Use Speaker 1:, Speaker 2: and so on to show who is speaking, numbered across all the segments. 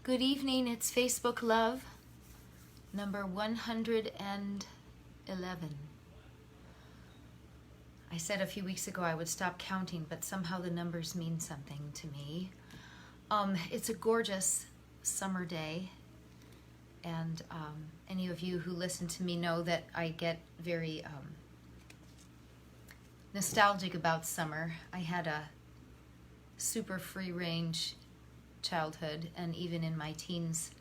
Speaker 1: Good evening, it's Facebook Love, number 111. I said a few weeks ago I would stop counting, but somehow the numbers mean something to me. It's a gorgeous summer day, and any of you who listen to me know that I get very nostalgic about summer. I had a super free-range childhood, and even in my teens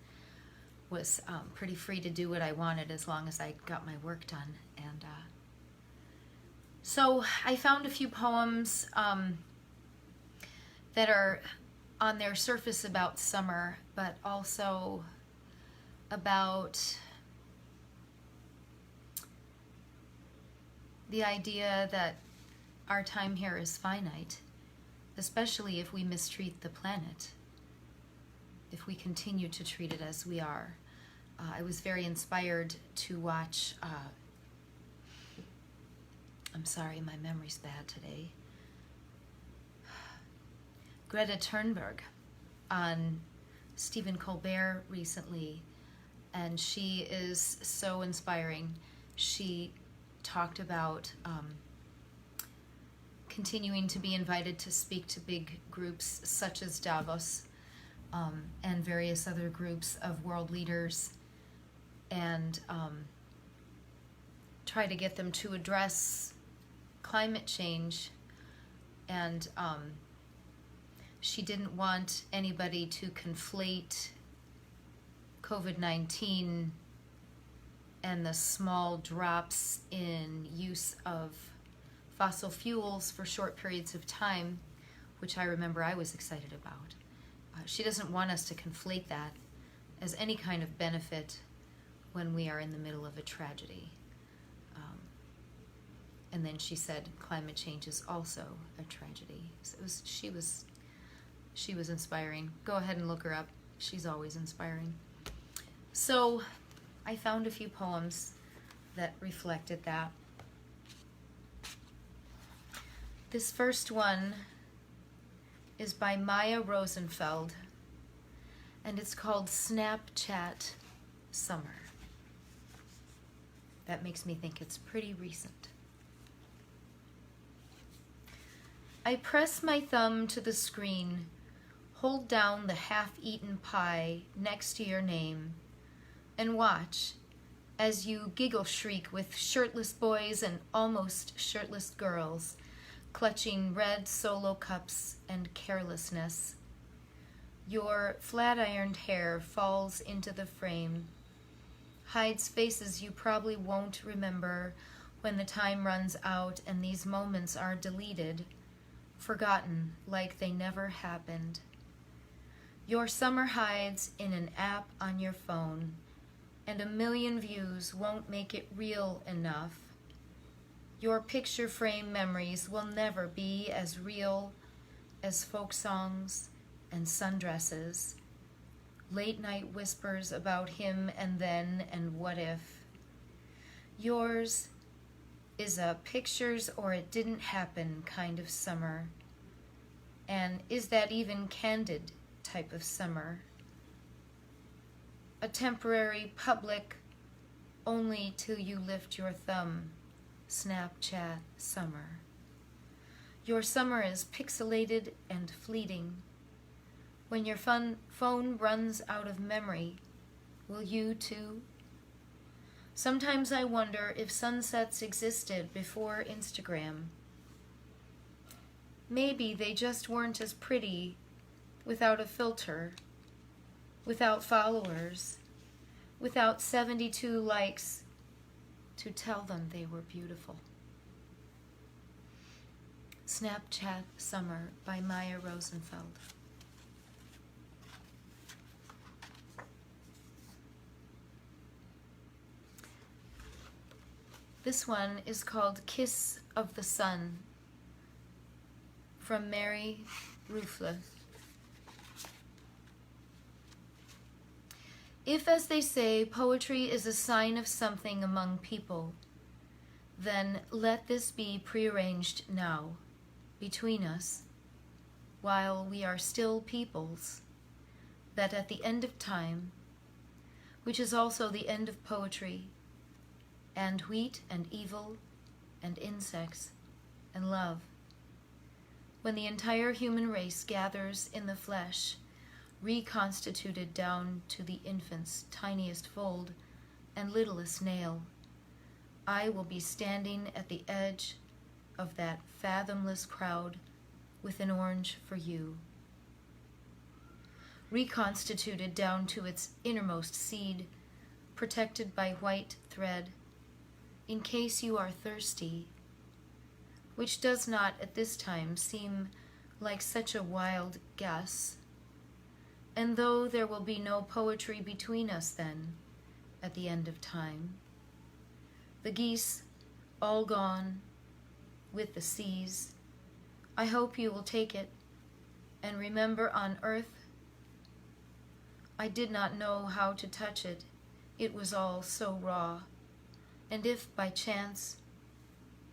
Speaker 1: was pretty free to do what I wanted as long as I got my work done. And so I found a few poems that are on their surface about summer, but also about the idea that our time here is finite, especially if we mistreat the planet, if we continue to treat it as we are. I was very inspired to watch, I'm sorry, my memory's bad today, Greta Thunberg on Stephen Colbert recently, and she is so inspiring. She talked about continuing to be invited to speak to big groups such as Davos, and various other groups of world leaders, and try to get them to address climate change. And she didn't want anybody to conflate COVID-19 and the small drops in use of fossil fuels for short periods of time, which I remember I was excited about. She doesn't want us to conflate that as any kind of benefit when we are in the middle of a tragedy. And then she said climate change is also a tragedy. So she was inspiring. Go ahead and look her up. She's always inspiring. So I found a few poems that reflected that. This first one is by Maya Rosenfeld, and it's called Snapchat Summer. That makes me think it's pretty recent. I press my thumb to the screen, hold down the half-eaten pie next to your name, and watch as you giggle shriek with shirtless boys and almost shirtless girls, clutching red Solo cups and carelessness. Your flat-ironed hair falls into the frame, hides faces you probably won't remember when the time runs out and these moments are deleted, forgotten like they never happened. Your summer hides in an app on your phone, and a million views won't make it real enough. Your picture frame memories will never be as real as folk songs and sundresses, late night whispers about him and then and what if. Yours is a pictures or it didn't happen kind of summer, and is that even candid type of summer. A temporary public only till you lift your thumb. Snapchat summer. Your summer is pixelated and fleeting. When your phone runs out of memory, will you too? Sometimes I wonder if sunsets existed before Instagram. Maybe they just weren't as pretty without a filter, without followers, without 72 likes to tell them they were beautiful. Snapchat Summer by Maya Rosenfeld. This one is called Kiss of the Sun, from Mary Ruefle. If, as they say, poetry is a sign of something among people, then let this be prearranged now, between us, while we are still peoples, that at the end of time, which is also the end of poetry, and wheat and evil and insects and love, when the entire human race gathers in the flesh, reconstituted down to the infant's tiniest fold and littlest nail, I will be standing at the edge of that fathomless crowd with an orange for you. Reconstituted down to its innermost seed, protected by white thread, in case you are thirsty, which does not at this time seem like such a wild guess. And though there will be no poetry between us then, at the end of time, the geese all gone with the seas, I hope you will take it and remember on earth, I did not know how to touch it. It was all so raw. And if by chance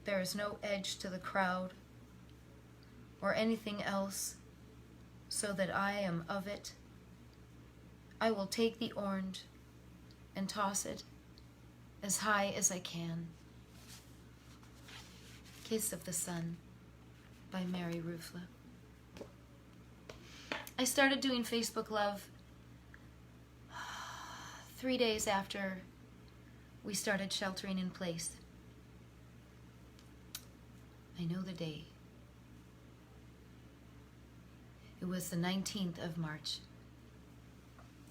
Speaker 1: there is no edge to the crowd or anything else so that I am of it, I will take the orange and toss it as high as I can. Kiss of the Sun by Mary Ruefle. I started doing Facebook Love 3 days after we started sheltering in place. I know the day. It was the 19th of March.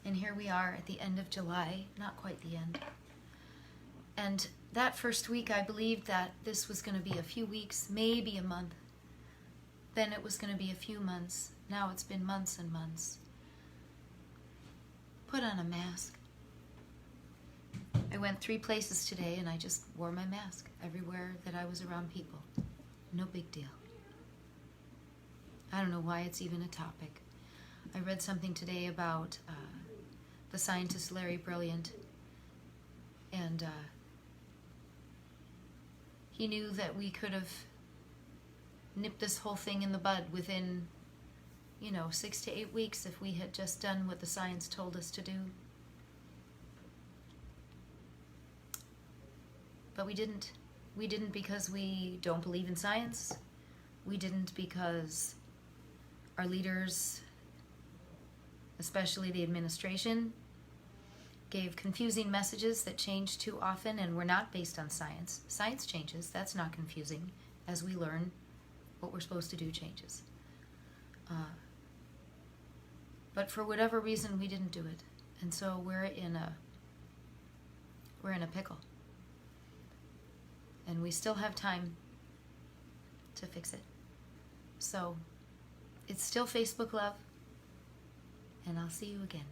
Speaker 1: And here we are at the end of July, not quite the end. And that first week I believed that this was going to be a few weeks, maybe a month. Then it was going to be a few months. Now it's been months and months. Put on a mask. I went 3 places today and I just wore my mask everywhere that I was around people. No big deal. I don't know why it's even a topic. I read something today about the scientist Larry Brilliant, and he knew that we could have nipped this whole thing in the bud within, 6 to 8 weeks if we had just done what the science told us to do. But we didn't. We didn't because we don't believe in science. We didn't because our leaders, especially the administration, gave confusing messages that changed too often and were not based on science. Science changes. That's not confusing. As we learn, what we're supposed to do changes. But for whatever reason, we didn't do it. And so we're in a pickle. And we still have time to fix it. So it's still Facebook Love, and I'll see you again.